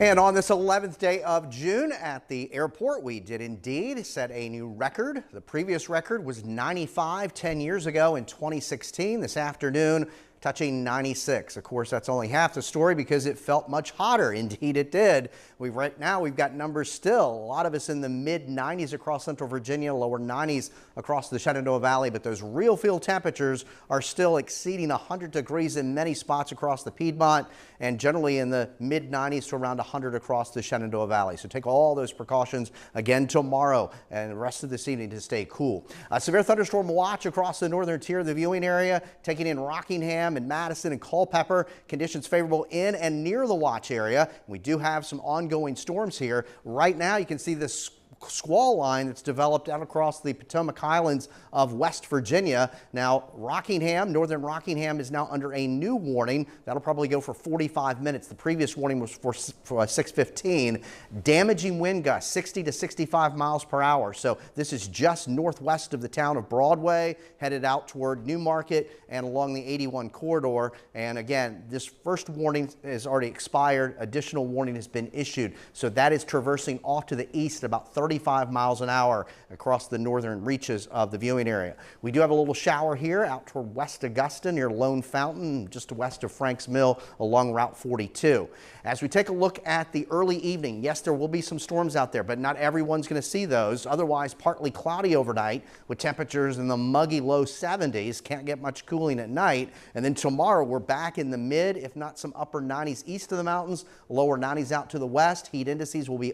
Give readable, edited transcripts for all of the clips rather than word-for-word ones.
And on this 11th day of June at the airport, we did indeed set a new record. The previous record was 95 10 years ago in 2016. This afternoon, touching 96. Of course, that's only half the story because it felt much hotter. Indeed, it did. Right now, we've got numbers still. A lot of us in the mid 90s across central Virginia, lower 90s across the Shenandoah Valley, but those real field temperatures are still exceeding 100 degrees in many spots across the Piedmont and generally in the mid 90s to around 100 across the Shenandoah Valley. So take all those precautions again tomorrow and the rest of this evening to stay cool. A severe thunderstorm watch across the northern tier of the viewing area, taking in Rockingham and Madison and Culpeper. Conditions favorable in and near the watch area. We do have some ongoing storms here. Right now, you can see this squall line that's developed out across the Potomac Highlands of West Virginia. Now, Rockingham, northern Rockingham is now under a new warning. That'll probably go for 45 minutes. The previous warning was for 6:15. Damaging wind gusts, 60 to 65 miles per hour. So this is just northwest of the town of Broadway, headed out toward Newmarket and along the 81 corridor. And again, this first warning is already expired. Additional warning has been issued. So that is traversing off to the east about 35 miles an hour across the northern reaches of the viewing area. We do have a little shower here out toward West Augusta near Lone Fountain, just west of Franks Mill along Route 42. As we take a look at the early evening, yes, there will be some storms out there, but not everyone's going to see those. Otherwise, partly cloudy overnight with temperatures in the muggy low 70s. Can't get much cooling at night. And then tomorrow, we're back in the mid, if not some upper 90s east of the mountains, lower 90s out to the west. Heat indices will be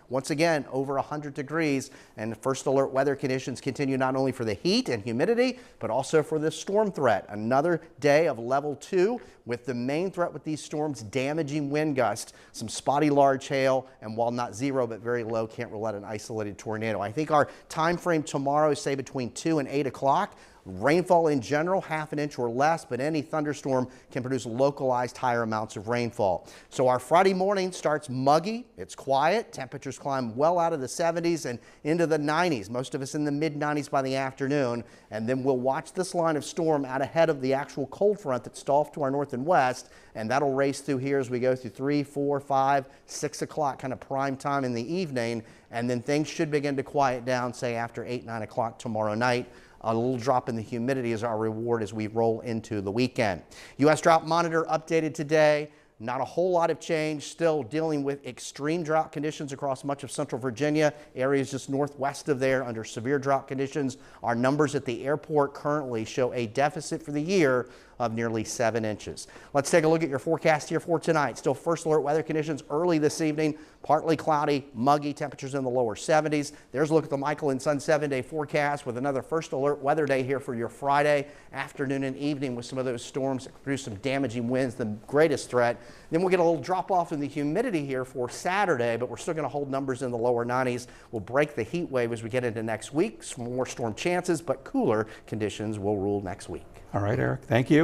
once again over 100 degrees, and the first alert weather conditions continue not only for the heat and humidity, but also for this storm threat. Another day of level 2 with the main threat with these storms, damaging wind gusts, some spotty large hail, and while not zero, but very low, can't rule out an isolated tornado. I think our time frame tomorrow is say between 2 and 8 o'clock. Rainfall in general, half an inch or less, but any thunderstorm can produce localized higher amounts of rainfall. So our Friday morning starts muggy. It's quiet. Temperatures climb well out of the 70s and into the 90s. Most of us in the mid 90s by the afternoon. And then we'll watch this line of storm out ahead of the actual cold front that's off to our north and west. And that'll race through here as we go through 3, 4, 5, 6 o'clock, kind of prime time in the evening. And then things should begin to quiet down, say after 8, 9 o'clock tomorrow night. A little drop in the humidity is our reward as we roll into the weekend. U.S. Drought Monitor updated today. Not a whole lot of change, still dealing with extreme drought conditions across much of central Virginia, areas just northwest of there under severe drought conditions. Our numbers at the airport currently show a deficit for the year of nearly 7 inches. Let's take a look at your forecast here for tonight. Still first alert weather conditions early this evening, partly cloudy, muggy, temperatures in the lower 70s. There's a look at the Michael and Son 7-day forecast with another first alert weather day here for your Friday afternoon and evening with some of those storms that produce some damaging winds, the greatest threat. Then we'll get a little drop off in the humidity here for Saturday, but we're still going to hold numbers in the lower 90s. We'll break the heat wave as we get into next week. Some more storm chances, but cooler conditions will rule next week. All right, Eric. Thank you.